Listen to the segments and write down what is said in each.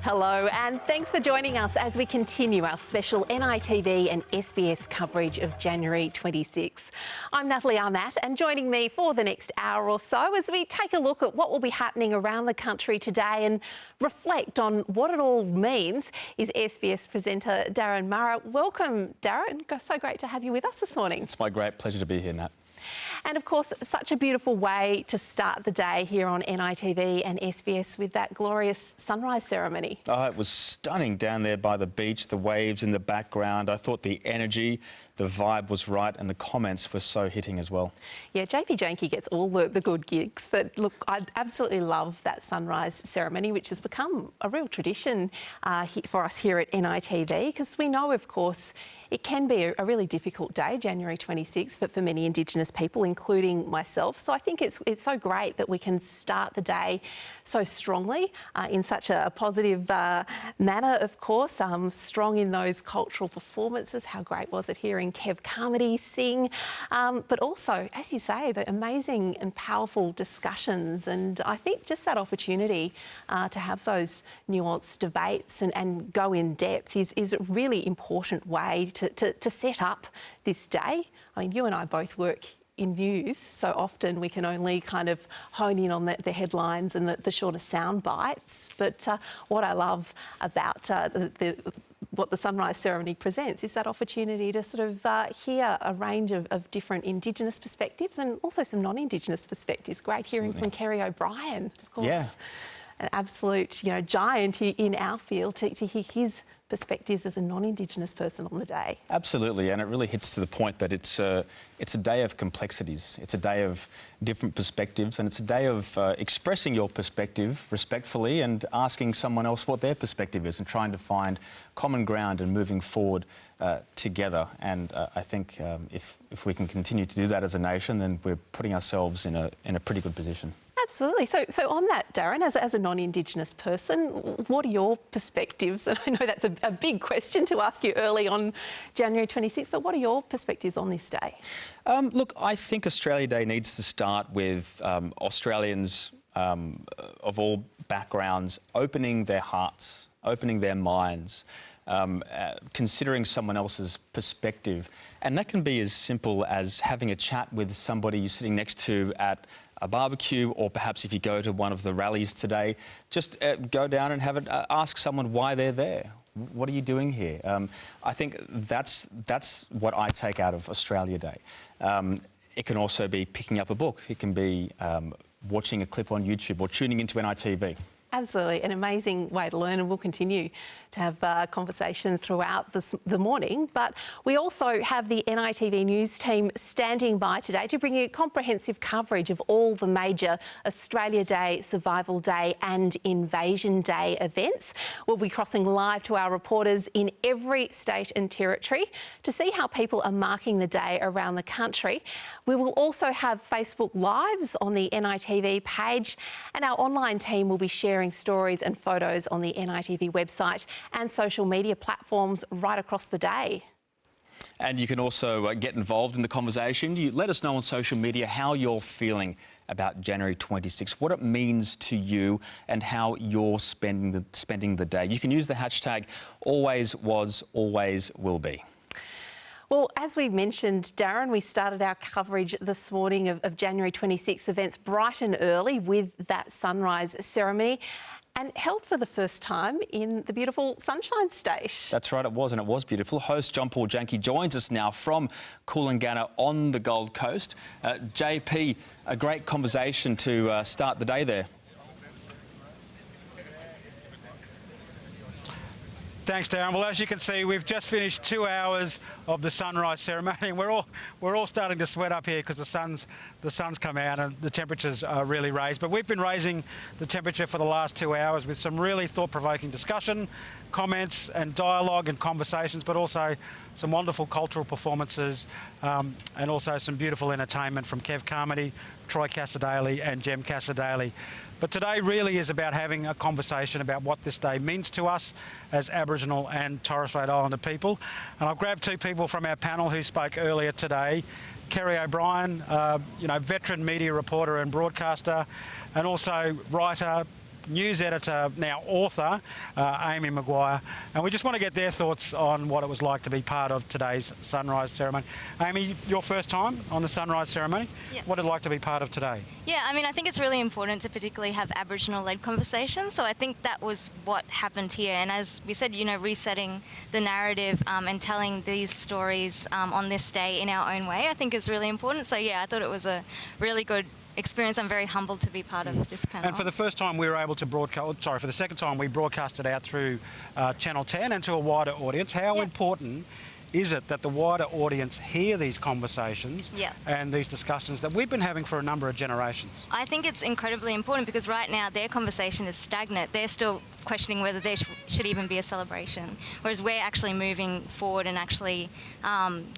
Hello and thanks for joining us as we continue our special NITV and SBS coverage of January 26. I'm Natalie Armat and joining me for the next hour or so as we take a look at what will be happening around the country today and reflect on what it all means is SBS presenter Darren Murrah. Welcome, Darren. So great to have you with us this morning. It's my great pleasure to be here, Nat. And of course, such a beautiful way to start the day here on NITV and SBS with that glorious sunrise ceremony. Oh, it was stunning down there by the beach, the waves in the background. I thought the energy, the vibe was right and the comments were so hitting as well. Yeah, JANKE gets all the good gigs, but look, I absolutely love that sunrise ceremony, which has become a real tradition for us here at NITV, because we know, of course, it can be a really difficult day, January 26th, but for many Indigenous people, including myself. So I think it's so great that we can start the day so strongly in such a positive manner, of course, strong in those cultural performances. How great was it hearing Kev Carmody sing? But also, as you say, the amazing and powerful discussions. And I think just that opportunity to have those nuanced debates and go in depth is a really important way to set up this day. I mean, you and I both work in news, so often we can only kind of hone in on the headlines and the shorter sound bites. But what I love about what the sunrise ceremony presents is that opportunity to sort of hear a range of different Indigenous perspectives and also some non-Indigenous perspectives. Great hearing from Kerry O'Brien, of course. Yeah. An absolute, giant in our field to hear his perspectives as a non-Indigenous person on the day. Absolutely, and it really hits to the point that it's a day of complexities. It's a day of different perspectives, and it's a day of expressing your perspective respectfully and asking someone else what their perspective is and trying to find common ground and moving forward together. And I think if we can continue to do that as a nation, then we're putting ourselves in a pretty good position. Absolutely. So on that, Darren, as a non-Indigenous person, what are your perspectives? And I know that's a big question to ask you early on January 26th, but what are your perspectives on this day? Look, I think Australia Day needs to start with Australians of all backgrounds opening their hearts, opening their minds, considering someone else's perspective. And that can be as simple as having a chat with somebody you're sitting next to at a barbecue, or perhaps if you go to one of the rallies today, just go down and ask someone why they're there. What are you doing here? I think that's what I take out of Australia Day. It can also be picking up a book. It can be watching a clip on YouTube or tuning into NITV. Absolutely, an amazing way to learn, and we'll continue to have conversation throughout the morning. But we also have the NITV News team standing by today to bring you comprehensive coverage of all the major Australia Day, Survival Day and Invasion Day events. We'll be crossing live to our reporters in every state and territory to see how people are marking the day around the country. We will also have Facebook Lives on the NITV page, and our online team will be sharing stories and photos on the NITV website and social media platforms right across the day. And you can also get involved in the conversation. You let us know on social media how you're feeling about January 26, what it means to you and how you're spending the day. You can use the hashtag #AlwaysWasAlwaysWillBe. Well, as we mentioned, Darren, we started our coverage this morning of January 26 events bright and early with that sunrise ceremony, and held for the first time in the beautiful Sunshine State. That's right, it was, and it was beautiful. Host John Paul JANKE joins us now from Coolangatta on the Gold Coast. JP, a great conversation to start the day there. Thanks, Darren. Well, as you can see, we've just finished 2 hours of the sunrise ceremony, and we're all starting to sweat up here because the sun's come out and the temperatures are really raised. But we've been raising the temperature for the last 2 hours with some really thought-provoking discussion, comments and dialogue and conversations, but also some wonderful cultural performances and also some beautiful entertainment from Kev Carmody, Troy Cassadaly and Jem Cassadaly. But today really is about having a conversation about what this day means to us as Aboriginal and Torres Strait Islander people. And I've grabbed two people from our panel who spoke earlier today. Kerry O'Brien, veteran media reporter and broadcaster, and also writer, news editor, now author, Amy Maguire, and we just want to get their thoughts on what it was like to be part of today's sunrise ceremony. Amy, your first time on the sunrise ceremony. Yeah. What did it like to be part of today? Yeah, I mean, I think it's really important to particularly have Aboriginal-led conversations. So I think that was what happened here. And as we said, you know, resetting the narrative and telling these stories on this day in our own way, I think is really important. So yeah, I thought it was a really good experience. I'm very humbled to be part of this panel. And for the first time, we were able to broadcast. Sorry, for the second time, we broadcast it out through Channel 10 and to a wider audience. How important is it that the wider audience hear these conversations and these discussions that we've been having for a number of generations? I think it's incredibly important because right now their conversation is stagnant. They're still questioning whether there should even be a celebration, whereas we're actually moving forward and actually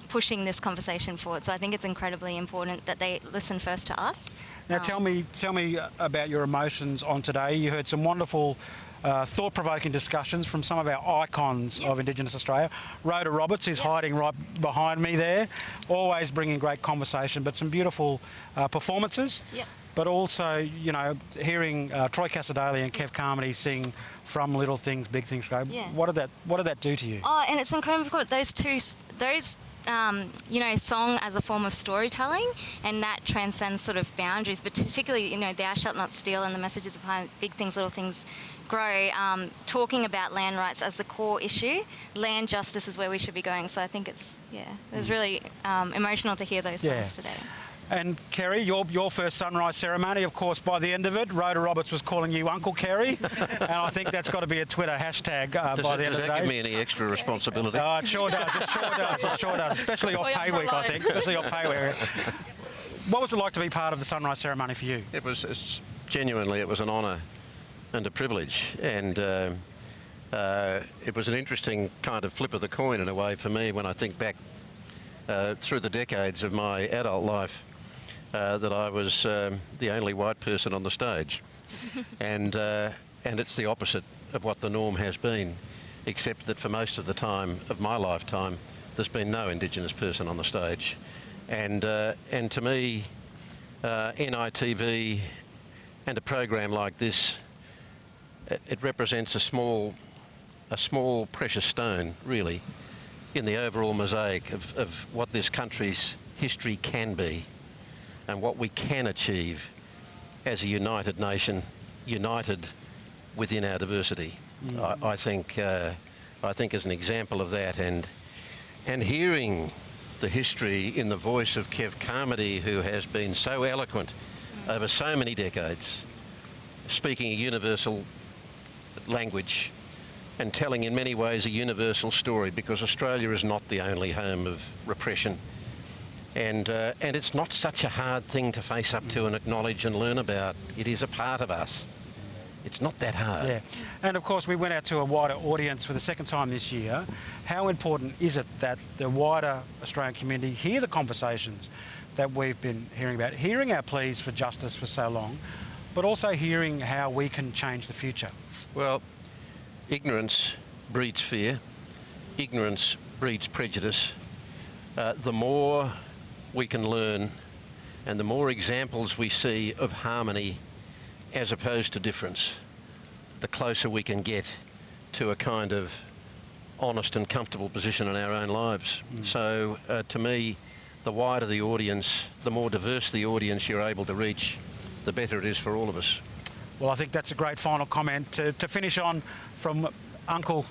pushing this conversation forward. So I think it's incredibly important that they listen first to us. Now tell me about your emotions on today. You heard some wonderful thought-provoking discussions from some of our icons of Indigenous Australia. Rhoda Roberts is hiding right behind me there, always bringing great conversation, but some beautiful performances. But also, you know, hearing Troy Cassar-Daley and Kev Carmody sing "From Little Things, Big Things Grow." What did that do to you? Oh, and it's incredible. Those you know, song as a form of storytelling, and that transcends sort of boundaries, but particularly, you know, thou shalt not steal and the messages behind big things, little things grow, talking about land rights as the core issue. Land justice is where we should be going. So I think it's, it was really emotional to hear those songs today. And Kerry, your first sunrise ceremony, of course, by the end of it, Rhoda Roberts was calling you Uncle Kerry, and I think that's got to be a Twitter hashtag by the end of the day. Does that give me any extra responsibility? Oh, it sure does, it sure does, especially off pay week, I think, especially off pay week. What was it like to be part of the sunrise ceremony for you? It was genuinely, it was an honour and a privilege, and it was an interesting kind of flip of the coin in a way for me when I think back through the decades of my adult life. That I was the only white person on the stage, and it's the opposite of what the norm has been, except that for most of the time of my lifetime, there's been no Indigenous person on the stage, and to me, NITV and a program like this, it represents a small precious stone, really, in the overall mosaic of what this country's history can be. And what we can achieve as a united nation, united within our diversity. I think as an example of that, and hearing the history in the voice of Kev Carmody, who has been so eloquent over so many decades, speaking a universal language and telling in many ways a universal story, because Australia is not the only home of repression. And it's not such a hard thing to face up to and acknowledge and learn about. It is a part of us. It's not that hard. Yeah, and of course we went out to a wider audience for the second time this year. How important is it that the wider Australian community hear the conversations that we've been hearing about, hearing our pleas for justice for so long, but also hearing how we can change the future? Well, ignorance breeds fear. Ignorance breeds prejudice. The more we can learn and the more examples we see of harmony as opposed to difference, the closer we can get to a kind of honest and comfortable position in our own lives. So to me, the wider the audience, the more diverse the audience you're able to reach, the better it is for all of us. Well, I think that's a great final comment to finish on from Uncle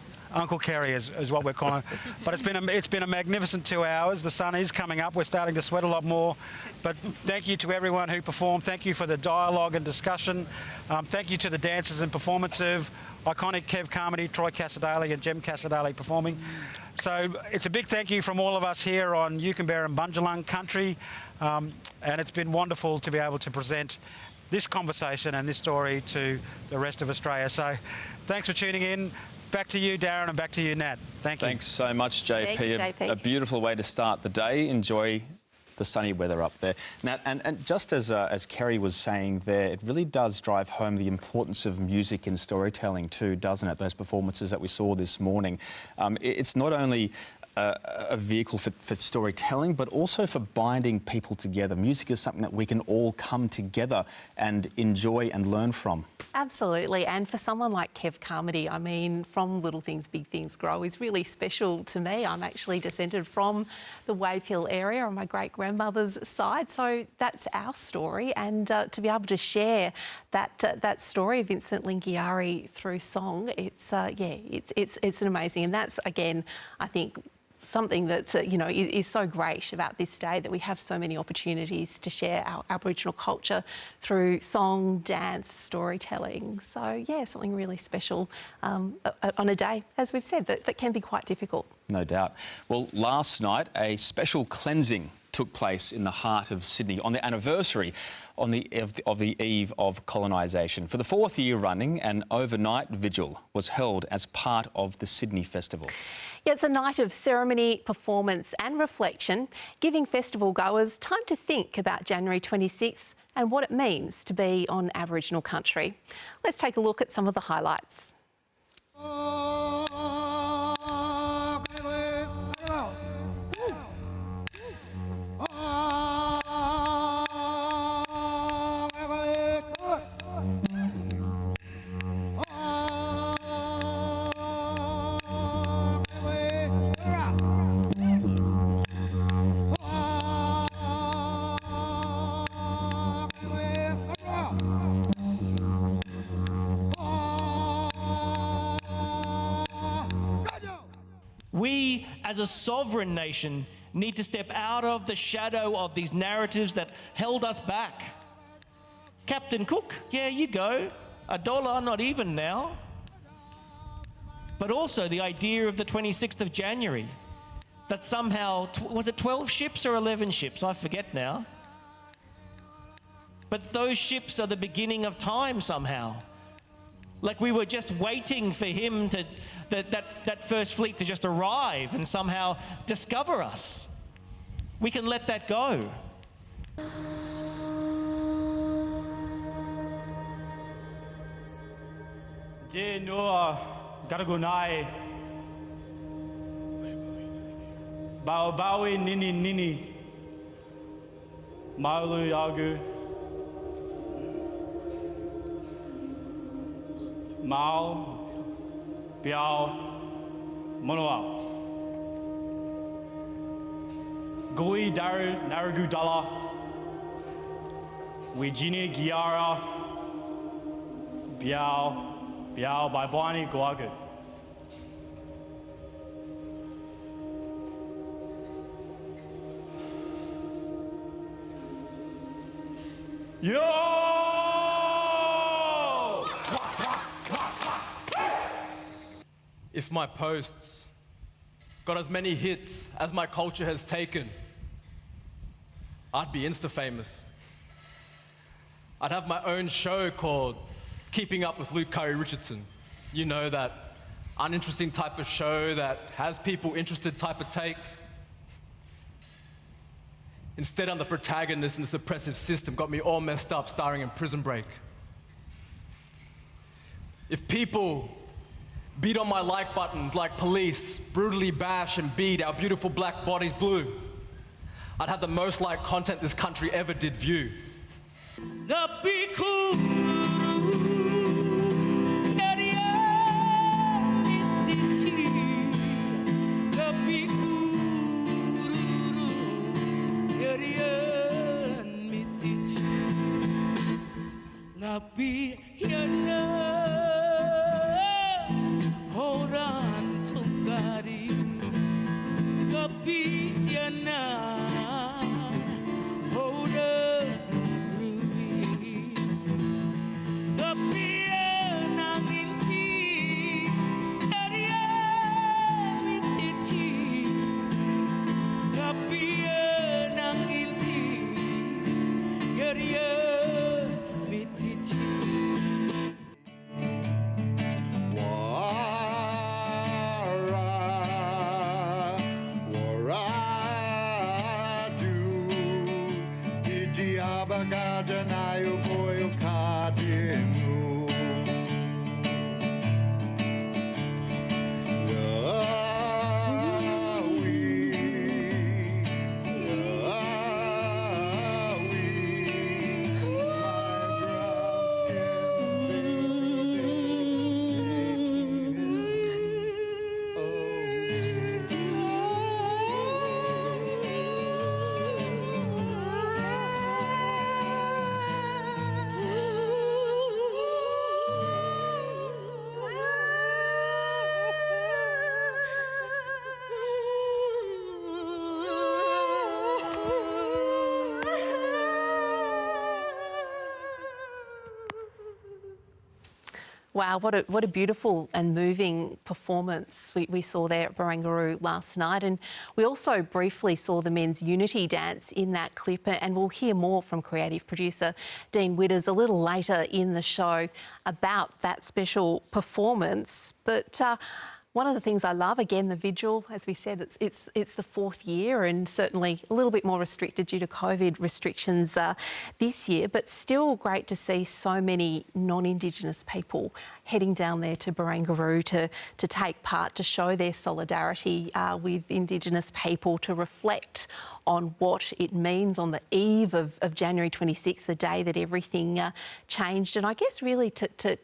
Kerry is what we're calling it. But it's been a magnificent 2 hours. The sun is coming up. We're starting to sweat a lot more. But thank you to everyone who performed. Thank you for the dialogue and discussion. Thank you to the dancers and performance of iconic Kev Carmody, Troy Cassar-Daley and Jem Cassar-Daley performing. So it's a big thank you from all of us here on Yukonbera and Bundjalung country. And it's been wonderful to be able to present this conversation and this story to the rest of Australia. So thanks for tuning in. Back to you, Darren, and back to you, Nat. Thank you. Thanks so much, JP. Thank you, JP. A beautiful way to start the day. Enjoy the sunny weather up there. Nat, and just as Kerry was saying there, it really does drive home the importance of music in storytelling too, doesn't it? Those performances that we saw this morning. It's not only a vehicle for storytelling, but also for binding people together. Music is something that we can all come together and enjoy and learn from. Absolutely, and for someone like Kev Carmody, I mean, from Little Things, Big Things Grow is really special to me. I'm actually descended from the Wave Hill area on my great-grandmother's side, so that's our story, and to be able to share that story of Vincent Lingiari through song, it's an amazing, and that's, again, I think, something that is so great about this day, that we have so many opportunities to share our Aboriginal culture through song, dance, storytelling. So yeah, something really special on a day, as we've said, that can be quite difficult. No doubt. Well, last night a special cleansing took place in the heart of Sydney on the anniversary of the eve of colonisation. For the 4th year running, an overnight vigil was held as part of the Sydney Festival. Yeah, it's a night of ceremony, performance and reflection, giving festival goers time to think about January 26th and what it means to be on Aboriginal country. Let's take a look at some of the highlights. We, as a sovereign nation, need to step out of the shadow of these narratives that held us back. Captain Cook, yeah, you go. $1, not even now. But also the idea of the 26th of January, that somehow, was it 12 ships or 11 ships? I forget now. But those ships are the beginning of time somehow. Like we were just waiting for him to, that first fleet to just arrive and somehow discover us. We can let that go. Je noa garagunai bawi nini nini maulu yagu Mao, Biao, Monoa. Gui Daru, Naragu Dala, Wijini Giara, Biao, Baibwani Guagu. Yo! If my posts got as many hits as my culture has taken, I'd be Insta-famous. I'd have my own show called Keeping Up with Luke Curry Richardson. You know, that uninteresting type of show that has people interested type of take. Instead, I'm the protagonist in this oppressive system, got me all messed up starring in Prison Break. If people beat on my like buttons like police, brutally bash and beat our beautiful black bodies blue, I'd have the most liked content this country ever did view. Wow, what a beautiful and moving performance we saw there at Barangaroo last night. And we also briefly saw the men's unity dance in that clip, and we'll hear more from creative producer Dean Witters a little later in the show about that special performance. But one of the things I love, again, the vigil, as we said, it's the 4th year and certainly a little bit more restricted due to COVID restrictions this year, but still great to see so many non-Indigenous people heading down there to Barangaroo to take part, to show their solidarity with Indigenous people, to reflect on what it means on the eve of January 26th, the day that everything changed, and I guess really to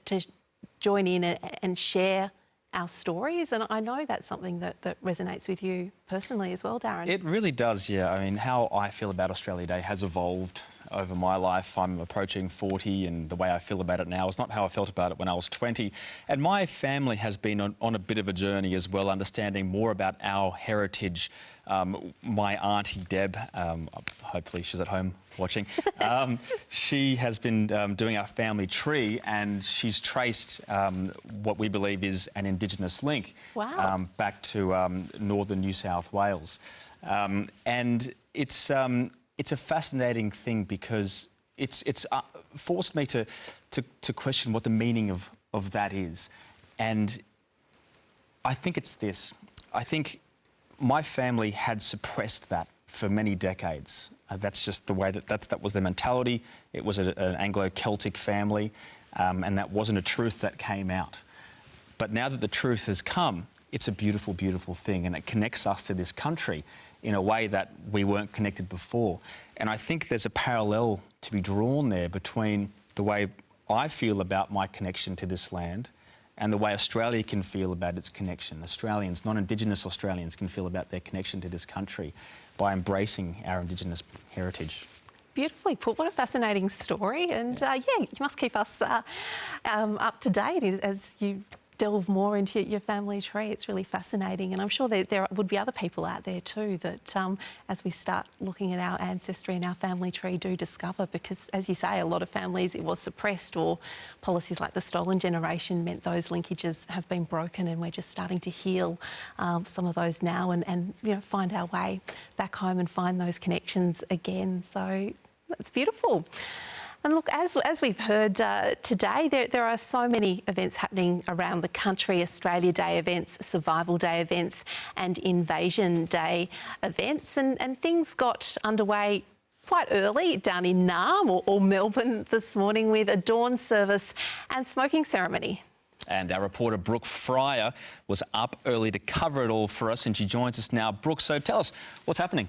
join in and share our stories. And I know that's something that resonates with you personally as well, Darren. It really does, yeah. I mean, how I feel about Australia Day has evolved over my life. I'm approaching 40, and the way I feel about it now is not how I felt about it when I was 20. And my family has been on a bit of a journey as well, understanding more about our heritage. My auntie Deb, hopefully she's at home watching, she has been doing our family tree, and she's traced what we believe is an Indigenous link. Wow. Back to northern New South Wales. And it's a fascinating thing because it's forced me to question what the meaning of that is. And I think it's this. I think my family had suppressed that for many decades. That's just the way that was their mentality. It was an Anglo-Celtic family, and that wasn't a truth that came out. But now that the truth has come, it's a beautiful, beautiful thing, and it connects us to this country in a way that we weren't connected before. And I think there's a parallel to be drawn there between the way I feel about my connection to this land and the way Australia can feel about its connection. Australians, non-Indigenous Australians, can feel about their connection to this country by embracing our Indigenous heritage. Beautifully put. What a fascinating story. And yeah, you must keep us up to date as you delve more into your family tree. It's really fascinating, and I'm sure there would be other people out there too that as we start looking at our ancestry and our family tree do discover, because as you say, a lot of families it was suppressed, or policies like the stolen generation meant those linkages have been broken, and we're just starting to heal some of those now and you know, find our way back home and find those connections again. So that's beautiful. And look, as we've heard today, there are so many events happening around the country: Australia Day events, Survival Day events and Invasion Day events. And things got underway quite early down in Naarm or Melbourne this morning with a dawn service and smoking ceremony. And our reporter Brooke Fryer was up early to cover it all for us, and she joins us now. Brooke, so tell us, what's happening?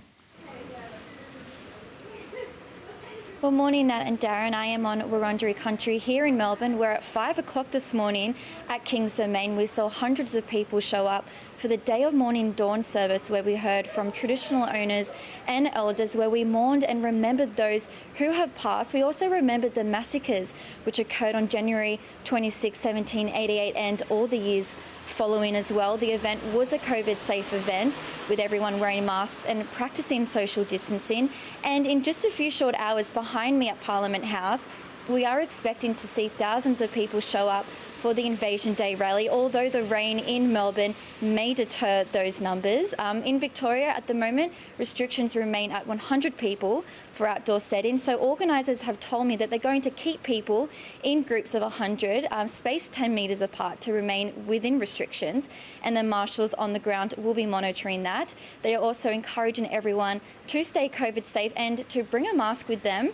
Well, morning, Nat and Darren. I am on Wurundjeri country here in Melbourne, where at 5 o'clock this morning at King's Domain, we saw hundreds of people show up for the Day of Morning Dawn service, where we heard from traditional owners and elders, where we mourned and remembered those who have passed. We also remembered the massacres which occurred on January 26, 1788 and all the years following as well. The event was a COVID-safe event with everyone wearing masks and practicing social distancing. And in just a few short hours behind me at Parliament House, we are expecting to see thousands of people show up for the Invasion Day rally, although the rain in Melbourne may deter those numbers. In Victoria at the moment, restrictions remain at 100 people for outdoor settings. So organisers have told me that they're going to keep people in groups of 100, spaced 10 metres apart to remain within restrictions. And the marshals on the ground will be monitoring that. They are also encouraging everyone to stay COVID safe and to bring a mask with them.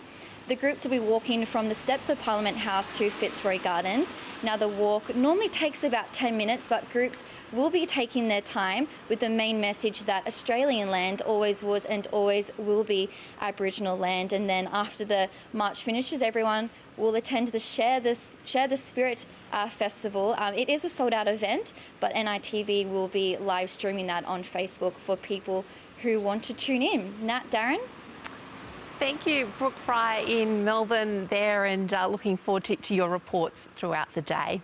The groups will be walking from the steps of Parliament House to Fitzroy Gardens. Now, the walk normally takes about 10 minutes, but groups will be taking their time with the main message that Australian land always was and always will be Aboriginal land. And then after the march finishes, everyone will attend the Share the Spirit festival. It is a sold-out event, but NITV will be live streaming that on Facebook for people who want to tune in. Nat, Darren? Thank you, Brooke Fry in Melbourne there, and looking forward to your reports throughout the day.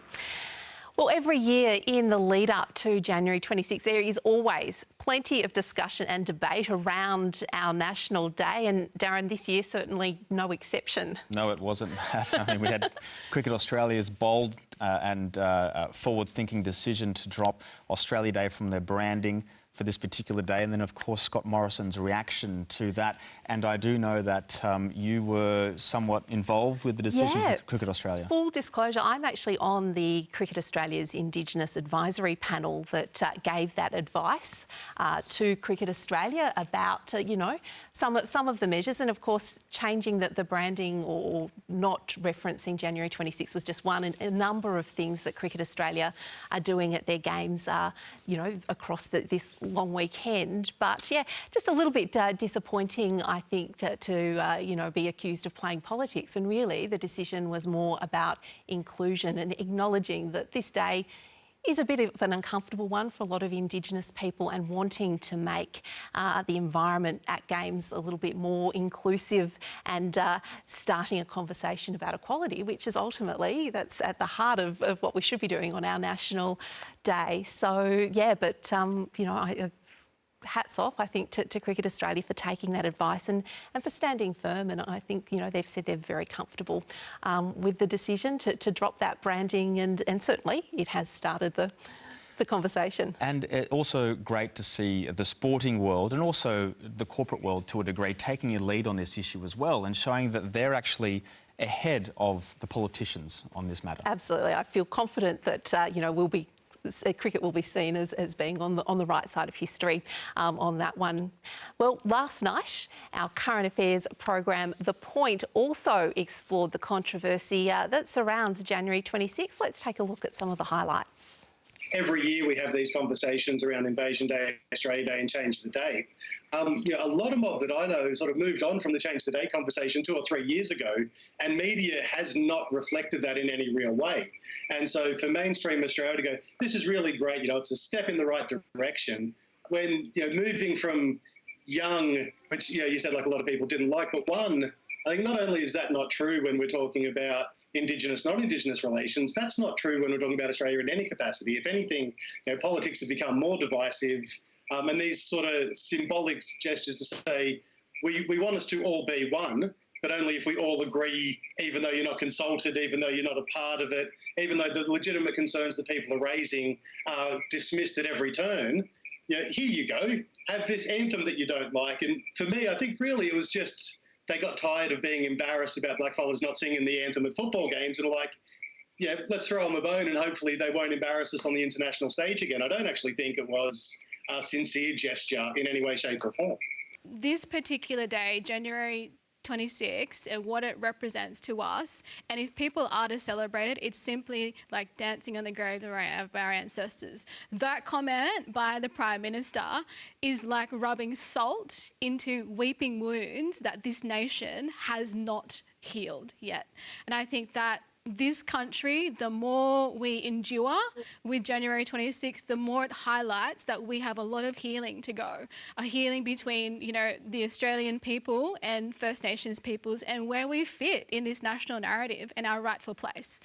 Well, every year in the lead up to January 26, there is always plenty of discussion and debate around our National Day, and Darren, this year certainly no exception. No, it wasn't, Matt. I mean, we had Cricket Australia's bold and forward-thinking decision to drop Australia Day from their branding for this particular day, and then of course Scott Morrison's reaction to that. And I do know that you were somewhat involved with the decision for Cricket Australia. Full disclosure, I'm actually on the Cricket Australia's Indigenous Advisory Panel that gave that advice to Cricket Australia about, you know, some of the measures, and of course changing the branding or not referencing January 26 was just one, and a number of things that Cricket Australia are doing at their games, you know, across this long weekend. But yeah, just a little bit disappointing, I think, to you know, be accused of playing politics, when really the decision was more about inclusion and acknowledging that this day is a bit of an uncomfortable one for a lot of Indigenous people, and wanting to make the environment at games a little bit more inclusive, and starting a conversation about equality, which is ultimately, that's at the heart of what we should be doing on our National Day. So yeah, but you know, hats off, I think, to Cricket Australia for taking that advice and for standing firm. And I think, you know, they've said they're very comfortable with the decision to drop that branding, and certainly it has started the conversation. And also great to see the sporting world and also the corporate world, to a degree, taking a lead on this issue as well, and showing that they're actually ahead of the politicians on this matter. Absolutely. I feel confident that, you know, cricket will be seen as being on the right side of history on that one. Well, last night, our current affairs program, The Point, also explored the controversy that surrounds January 26. Let's take a look at some of the highlights. Every year we have these conversations around Invasion Day, Australia Day and Change the Day. You know, a lot of mob that I know sort of moved on from the Change the Day conversation 2 or 3 years ago, and media has not reflected that in any real way. And so for mainstream Australia to go, this is really great, you know, it's a step in the right direction, when, you know, moving from young, which, you know, you said like a lot of people didn't like, but one, I think not only is that not true when we're talking about Indigenous, non-Indigenous relations, that's not true when we're talking about Australia in any capacity. If anything, you know, politics has become more divisive, and these sort of symbolic gestures to say, we want us to all be one, but only if we all agree, even though you're not consulted, even though you're not a part of it, even though the legitimate concerns that people are raising are dismissed at every turn. You know, here you go, have this anthem that you don't like. And for me, I think really it was just, they got tired of being embarrassed about blackfellas not singing the anthem at football games, and are like, yeah, let's throw them a bone and hopefully they won't embarrass us on the international stage again. I don't actually think it was a sincere gesture in any way, shape or form. This particular day, January 26, and what it represents to us, and if people are to celebrate it, it's simply like dancing on the grave of our ancestors. That comment by the Prime Minister is like rubbing salt into weeping wounds that this nation has not healed yet. And I think that this country, the more we endure with January 26th, the more it highlights that we have a lot of healing to go. A healing between, you know, the Australian people and First Nations peoples, and where we fit in this national narrative and our rightful place.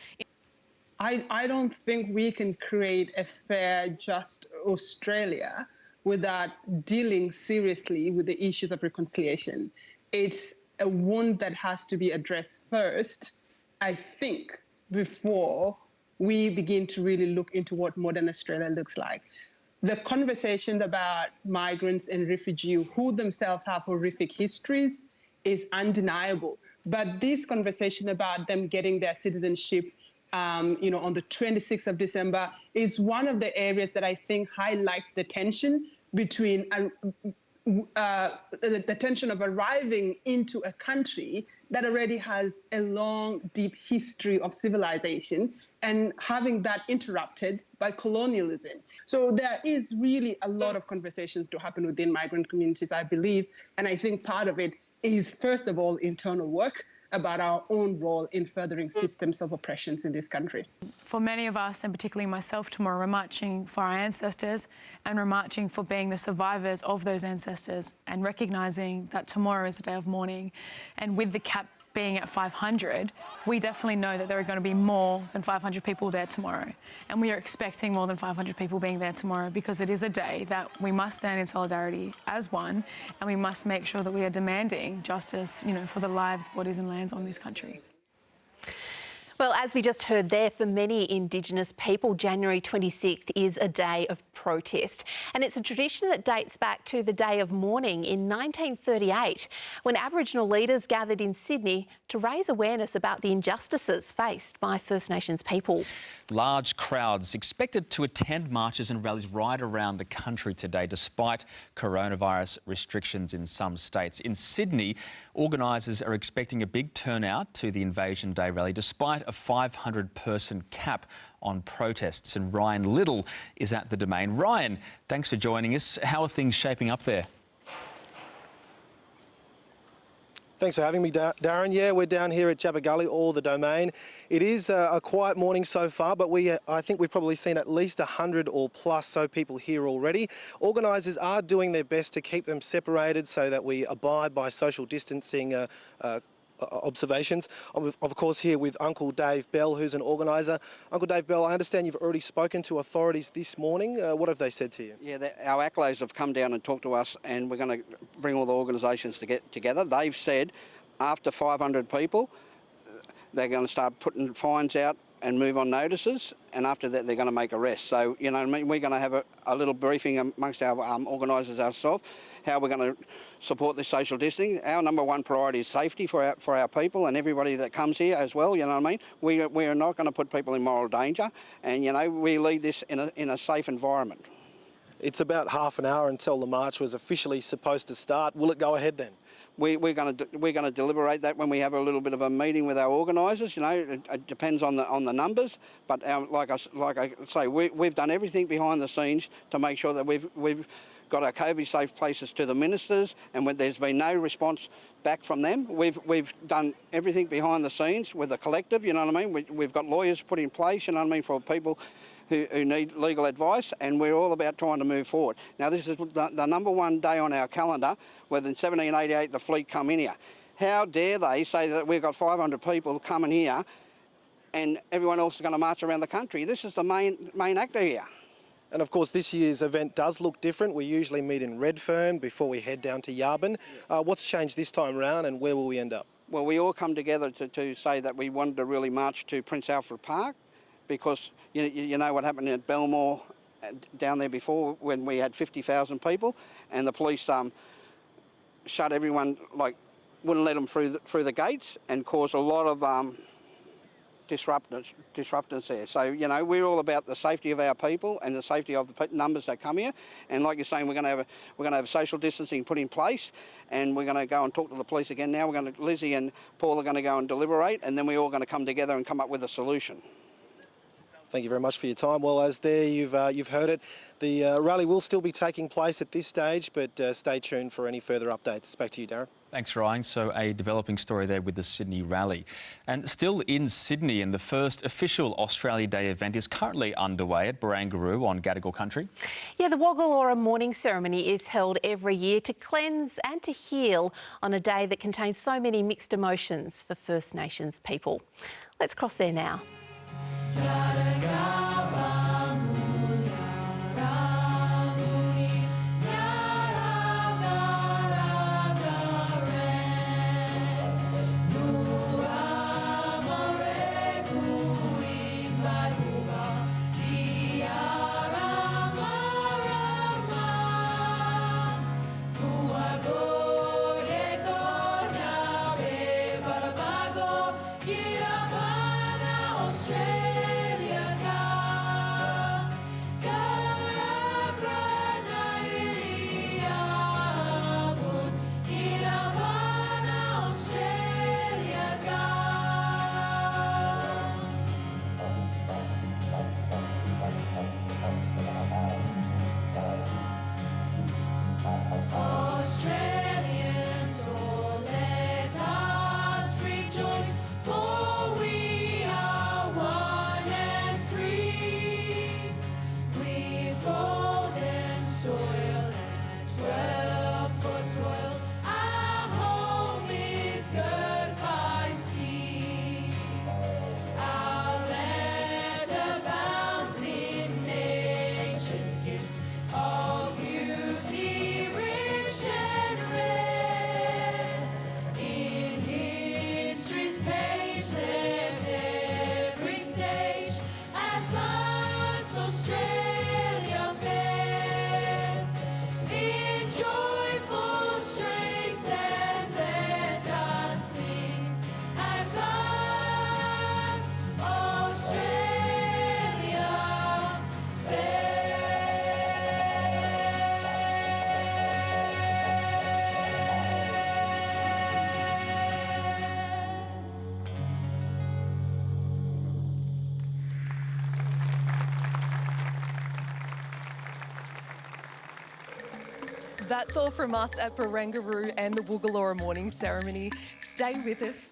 I don't think we can create a fair, just Australia without dealing seriously with the issues of reconciliation. It's a wound that has to be addressed first, I think, before we begin to really look into what modern Australia looks like. The conversation about migrants and refugees who themselves have horrific histories is undeniable. But this conversation about them getting their citizenship, you know, on the 26th of December is one of the areas that I think highlights the tension between the tension of arriving into a country that already has a long, deep history of civilization, and having that interrupted by colonialism. So there is really a lot of conversations to happen within migrant communities, I believe, and I think part of it is, first of all, internal work about our own role in furthering systems of oppressions in this country. For many of us, and particularly myself tomorrow, we're marching for our ancestors, and we're marching for being the survivors of those ancestors, and recognising that tomorrow is a day of mourning. And with the cap being at 500, we definitely know that there are going to be more than 500 people there tomorrow. And we are expecting more than 500 people being there tomorrow because it is a day that we must stand in solidarity as one, and we must make sure that we are demanding justice, you know, for the lives, bodies and lands on this country. Well, as we just heard there, for many Indigenous people, January 26th is a day of protest. And it's a tradition that dates back to the Day of Mourning in 1938, when Aboriginal leaders gathered in Sydney to raise awareness about the injustices faced by First Nations people. Large crowds expected to attend marches and rallies right around the country today, despite coronavirus restrictions in some states. In Sydney, organisers are expecting a big turnout to the Invasion Day rally, despite a 500-person cap on protests. And Ryan Little is at the Domain. Ryan, thanks for joining us. How are things shaping up there? Thanks for having me, Darren. Yeah, we're down here at Jabba Gully, or the Domain. It is a quiet morning so far, but I think we've probably seen at least 100 or plus so people here already. Organisers are doing their best to keep them separated so that we abide by social distancing observations. I'm of course here with Uncle Dave Bell, who's an organiser. Uncle Dave Bell, I understand you've already spoken to authorities this morning. What have they said to you? Yeah, our accolades have come down and talked to us, and we're going to bring all the organisations to get together. They've said after 500 people, they're going to start putting fines out and move on notices, and after that they're going to make arrests. So, you know, I mean, we're going to have a little briefing amongst our organisers ourselves, how we're going to support this social distancing. Our number one priority is safety for our people and everybody that comes here as well, you know what I mean? We are not going to put people in moral danger, and, you know, we lead this in a safe environment. It's about half an hour until the march was officially supposed to start. Will it go ahead then? We're going to deliberate that when we have a little bit of a meeting with our organisers. You know, it depends on the numbers, but like I say, we've done everything behind the scenes to make sure that we've got our COVID safe places to the ministers, and when there's been no response back from them, we've done everything behind the scenes with the collective. You know what I mean? We've got lawyers put in place. You know what I mean, for people who need legal advice, and we're all about trying to move forward. Now, this is the number one day on our calendar, where in 1788 the fleet come in here. How dare they say that we've got 500 people coming here and everyone else is going to march around the country? This is the main actor here. And of course, this year's event does look different. We usually meet in Redfern before we head down to Yarbin. What's changed this time around, and where will we end up? Well, we all come together to say that we wanted to really march to Prince Alfred Park, because you know what happened at Belmore down there before, when we had 50,000 people, and the police shut everyone, like wouldn't let them through the gates, and caused a lot of disruptors there. So, you know, we're all about the safety of our people and the safety of the numbers that come here. And like you're saying, we're going to have social distancing put in place, and we're going to go and talk to the police again. Now Lizzie and Paul are going to go and deliberate, and then we're all going to come together and come up with a solution. Thank you very much for your time. Well, as there you've heard it, the rally will still be taking place at this stage, but stay tuned for any further updates. Back to you, Darren. Thanks, Ryan. So a developing story there with the Sydney rally. And still in Sydney, and the first official Australia Day event is currently underway at Barangaroo on Gadigal country. Yeah, the Waggalora mourning ceremony is held every year to cleanse and to heal on a day that contains so many mixed emotions for First Nations people. Let's cross there now. Australia. That's all from us at Barangaroo and the Woogalora morning ceremony. Stay with us.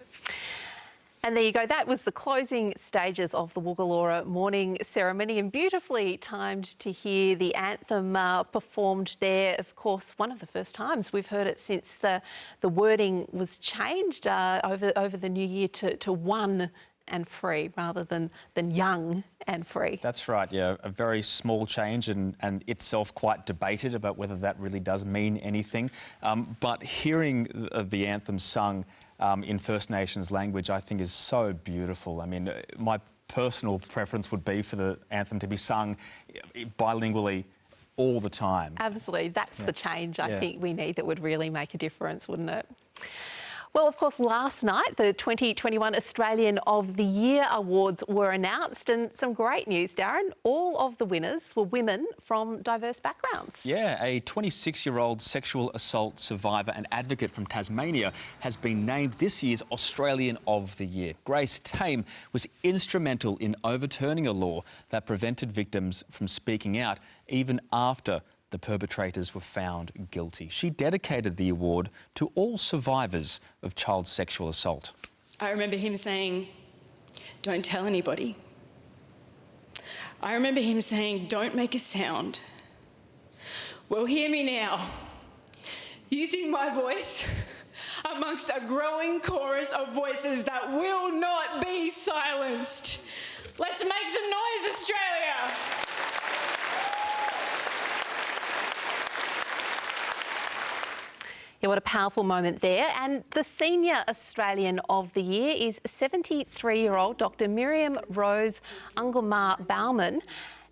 And there you go. That was the closing stages of the Woogalora morning ceremony, and beautifully timed to hear the anthem performed there. Of course, one of the first times we've heard it since the wording was changed over the new year to one and free rather than young and free. That's right, yeah. A very small change and itself quite debated about whether that really does mean anything. But hearing the anthem sung in First Nations language, I think is so beautiful. I mean, my personal preference would be for the anthem to be sung bilingually all the time. Absolutely. That's the change I think we need that would really make a difference, wouldn't it? Well, of course, last night, the 2021 Australian of the Year Awards were announced, and some great news, Darren. All of the winners were women from diverse backgrounds. Yeah, a 26-year-old sexual assault survivor and advocate from Tasmania has been named this year's Australian of the Year. Grace Tame was instrumental in overturning a law that prevented victims from speaking out even after the perpetrators were found guilty. She dedicated the award to all survivors of child sexual assault. I remember him saying, "Don't tell anybody." I remember him saying, "Don't make a sound." Well, hear me now. Using my voice amongst a growing chorus of voices that will not be silenced. Let's make some noise, Australia! Yeah, what a powerful moment there. And the Senior Australian of the Year is 73-year-old Dr. Miriam Rose Ungulmar Bauman.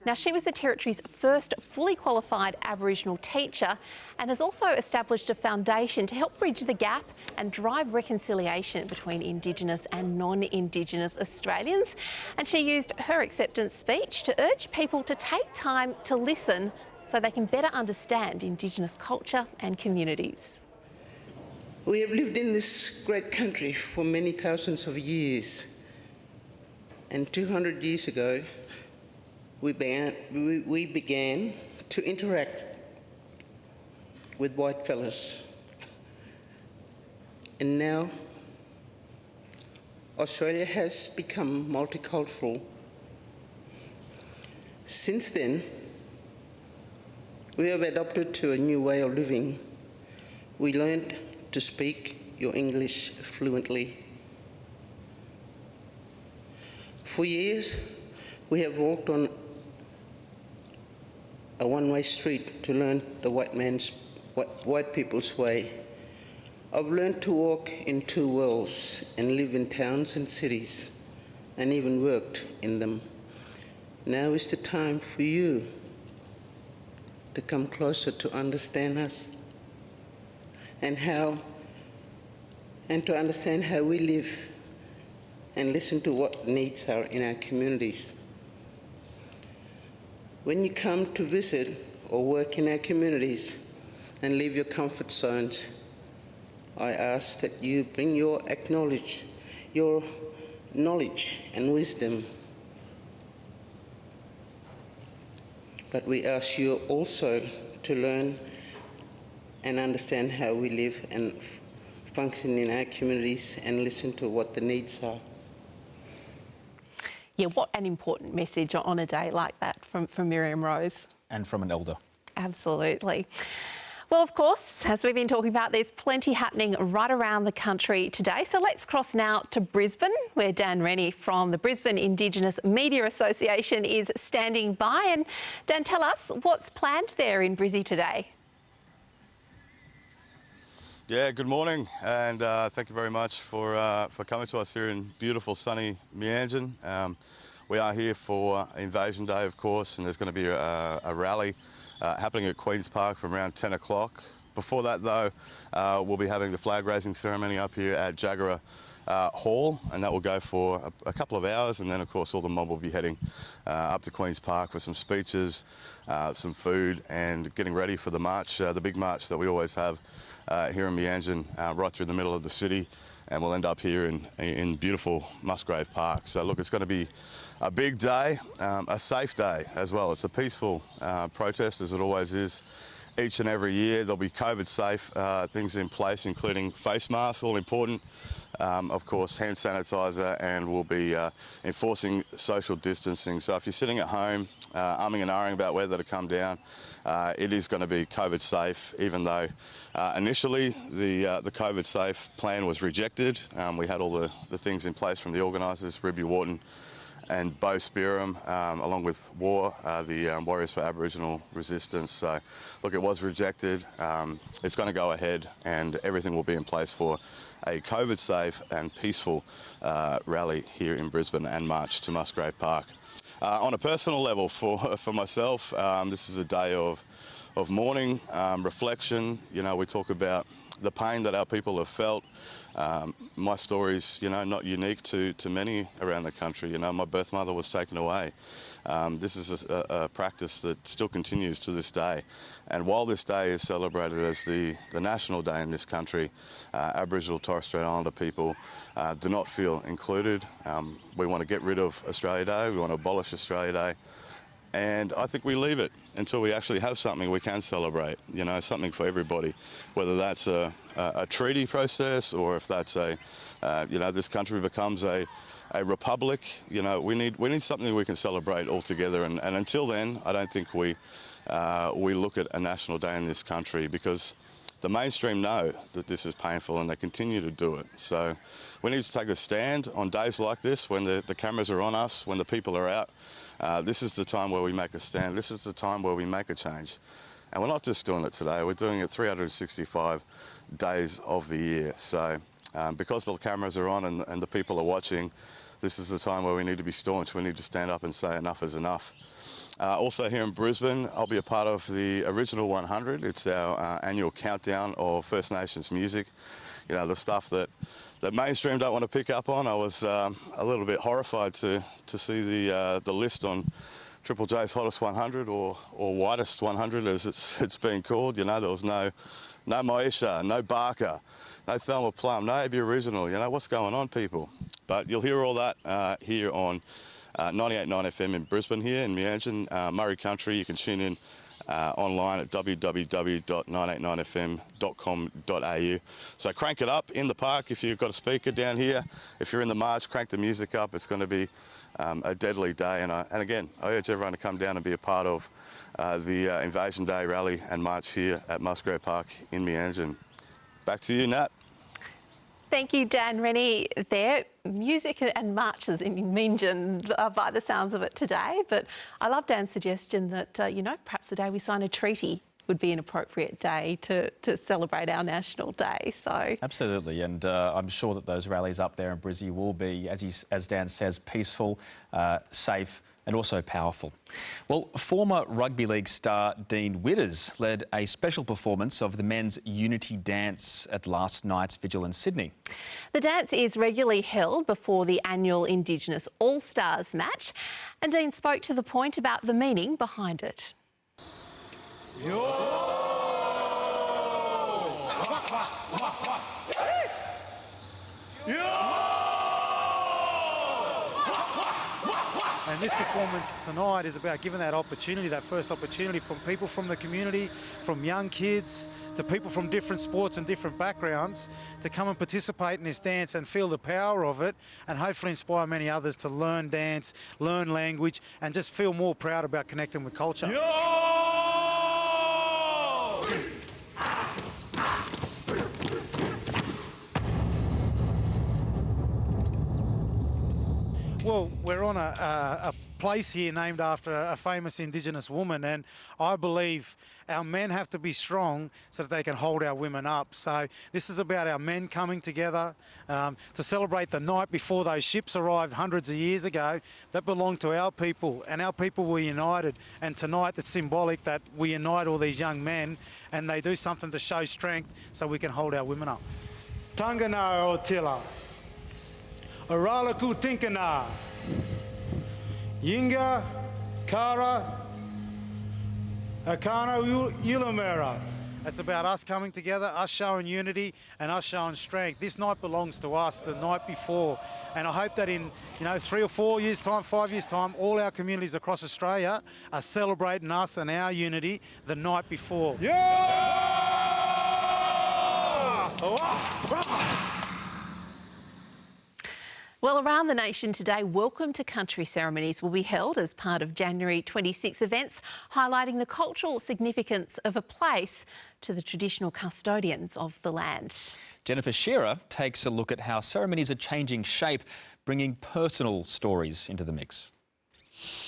Now, she was the Territory's first fully qualified Aboriginal teacher and has also established a foundation to help bridge the gap and drive reconciliation between Indigenous and non-Indigenous Australians. And she used her acceptance speech to urge people to take time to listen so they can better understand Indigenous culture and communities. We have lived in this great country for many thousands of years, and 200 years ago we began to interact with white fellas, and now Australia has become multicultural. Since then, we have adopted to a new way of living. We learned to speak your English fluently. For years, we have walked on a one-way street to learn the white people's way. I've learned to walk in two worlds and live in towns and cities and even worked in them. Now is the time for you to come closer to understand us and to understand how we live and listen to what needs are in our communities. When you come to visit or work in our communities and leave your comfort zones, I ask that you bring your knowledge and wisdom. But we ask you also to learn and understand how we live and function in our communities and listen to what the needs are. Yeah, what an important message on a day like that from Miriam Rose. And from an elder. Absolutely. Well, of course, as we've been talking about, there's plenty happening right around the country today. So let's cross now to Brisbane, where Dan Rennie from the Brisbane Indigenous Media Association is standing by. And Dan, tell us what's planned there in Brizzy today. Yeah, good morning, and thank you very much for coming to us here in beautiful sunny Meanjin. We are here for Invasion Day, of course, and there's going to be a rally happening at Queen's Park from around 10 o'clock. Before that, though, we'll be having the flag raising ceremony up here at Jaggera Hall, and that will go for a couple of hours, and then, of course, all the mob will be heading up to Queen's Park for some speeches, some food, and getting ready for the march, the big march that we always have here in Meanjin, right through the middle of the city, and we'll end up here in beautiful Musgrave Park. So look, it's going to be a big day, a safe day as well. It's a peaceful protest, as it always is, each and every year. There'll be COVID-safe things in place, including face masks, all important. Of course, hand sanitizer, and we'll be enforcing social distancing. So if you're sitting at home, umming and ahhing about whether to come down, it is going to be COVID-safe, even though initially the COVID-safe plan was rejected. We had all the things in place from the organisers, YVONNE and Bo Spearham, along with WAR, the Warriors for Aboriginal Resistance. So, look, it was rejected. It's going to go ahead, and everything will be in place for a COVID-safe and peaceful rally here in Brisbane and march to Musgrave Park. On a personal level, for myself, this is a day of mourning, reflection. You know, we talk about the pain that our people have felt. My story's, you know, not unique to many around the country. You know, my birth mother was taken away. This is a practice that still continues to this day. And while this day is celebrated as the national day in this country, Aboriginal Torres Strait Islander people do not feel included. We want to get rid of Australia Day, we want to abolish Australia Day. And I think we leave it until we actually have something we can celebrate, you know, something for everybody, whether that's a treaty process or if that's you know, this country becomes a republic. You know, we need something we can celebrate all together. And until then, I don't think we look at a national day in this country, because the mainstream know that this is painful and they continue to do it. So we need to take a stand on days like this, when the cameras are on us, when the people are out. This is the time where we make a stand. This is the time where we make a change. And we're not just doing it today, we're doing it 365 days of the year. So because the cameras are on and the people are watching, this is the time where we need to be staunch. We need to stand up and say enough is enough. Also here in Brisbane, I'll be a part of the Original 100. It's our annual countdown of First Nations music. You know, the stuff that mainstream don't want to pick up on. I was a little bit horrified to see the list on Triple J's Hottest 100 or Whitest 100, as it's been called. You know, there was no Moesha, no Barker, no Thelma Plum, no Aboriginal. You know, what's going on, people? But you'll hear all that here on 98.9 FM in Brisbane, here in Meanjin, Murray Country. You can tune in online at www.989fm.com.au. So crank it up in the park if you've got a speaker down here. If you're in the march, crank the music up. It's going to be a deadly day. And again, I urge everyone to come down and be a part of the Invasion Day rally and march here at Musgrave Park in Meanjin. Back to you, Nat. Thank you, Dan Rennie there. Music and marches in Meanjin by the sounds of it today. But I love Dan's suggestion that, you know, perhaps the day we sign a treaty would be an appropriate day to celebrate our National Day. So absolutely, and I'm sure that those rallies up there in Brizzy will be, as Dan says, peaceful, safe, and also powerful. Well, former rugby league star Dean Widders led a special performance of the men's Unity Dance at last night's vigil in Sydney. The dance is regularly held before the annual Indigenous All-Stars match, and Dean spoke to The Point about the meaning behind it. And this performance tonight is about giving that opportunity, that first opportunity, from people from the community, from young kids to people from different sports and different backgrounds, to come and participate in this dance and feel the power of it, and hopefully inspire many others to learn dance, learn language, and just feel more proud about connecting with culture. Well, we're on a place here named after a famous Indigenous woman, and I believe our men have to be strong so that they can hold our women up. So this is about our men coming together to celebrate the night before those ships arrived hundreds of years ago that belonged to our people, and our people were united. And tonight it's symbolic that we unite all these young men and they do something to show strength so we can hold our women up. Tangana o TEELA. Aralaku Tinkana, Yinga, Kara, Akana Yulamera, It's about us coming together, us showing unity and us showing strength. This night belongs to us the night before. And I hope that in 3 or 4 years' time, 5 years' time, all our communities across Australia are celebrating us and our unity the night before. Well, around the nation today, Welcome to Country ceremonies will be held as part of January 26 events, highlighting the cultural significance of a place to the traditional custodians of the land. Jennifer SCHERER takes a look at how ceremonies are changing shape, bringing personal stories into the mix.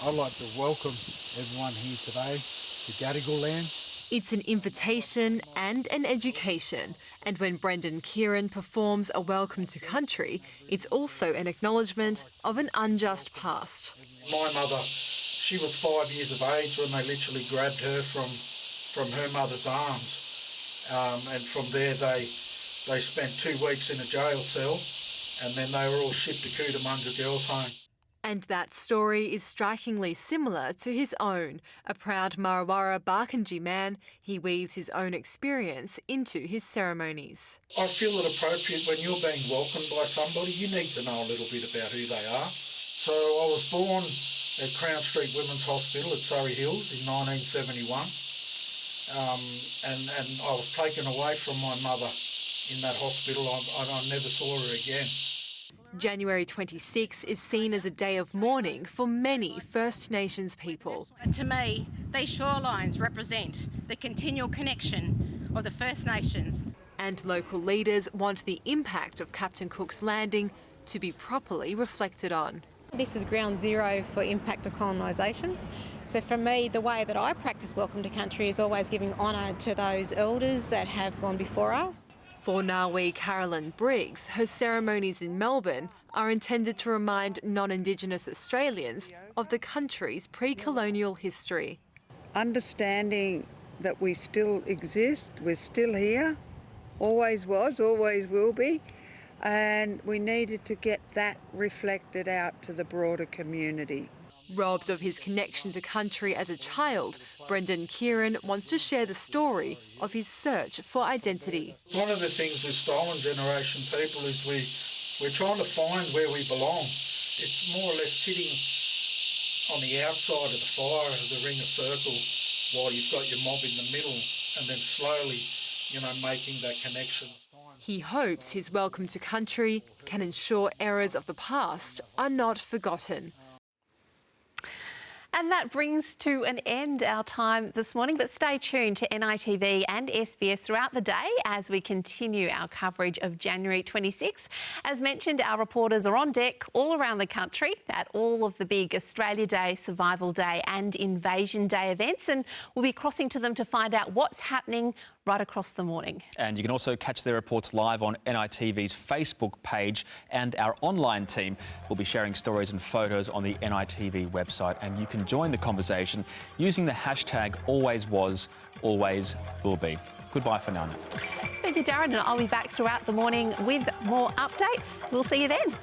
I'd like to welcome everyone here today to Gadigal land. It's an invitation and an education, and when Brendan KERRY performs a Welcome to Country, it's also an acknowledgement of an unjust past. My mother, she was 5 years of age when they literally grabbed her from her mother's arms, and from there they spent 2 weeks in a jail cell, and then they were all shipped to Cootamundra Girls' Home. And that story is strikingly similar to his own. A proud Marrawara Barkindji man, he weaves his own experience into his ceremonies. I feel it appropriate when you're being welcomed by somebody, you need to know a little bit about who they are. So I was born at Crown Street Women's Hospital at Surrey Hills in 1971, and I was taken away from my mother in that hospital. I never saw her again. January 26 is seen as a day of mourning for many First Nations people. To me, these shorelines represent the continual connection of the First Nations. And local leaders want the impact of Captain Cook's landing to be properly reflected on. This is ground zero for impact of colonisation. So for me, the way that I practice Welcome to Country is always giving honour to those elders that have gone before us. For Ngawi Carolyn Briggs, her ceremonies in Melbourne are intended to remind non-Indigenous Australians of the country's pre-colonial history. Understanding that we still exist, we're still here, always was, always will be, and we needed to get that reflected out to the broader community. Robbed of his connection to country as a child, Brendan KERRY wants to share the story of his search for identity. One of the things with stolen generation people is we're trying to find where we belong. It's more or less sitting on the outside of the fire of the ring of circle while you've got your mob in the middle, and then slowly, making that connection. He hopes his Welcome to Country can ensure errors of the past are not forgotten. And that brings to an end our time this morning, but stay tuned to NITV and SBS throughout the day as we continue our coverage of January 26. As mentioned, our reporters are on deck all around the country at all of the big Australia Day, Survival Day and Invasion Day events, and we'll be crossing to them to find out what's happening right across the morning. And you can also catch their reports live on NITV's Facebook page, and our online team will be sharing stories and photos on the NITV website, and you can join the conversation using the hashtag #AlwaysWasAlwaysWillBe. Goodbye for now. Thank you, Darren, and I'll be back throughout the morning with more updates. We'll see you then.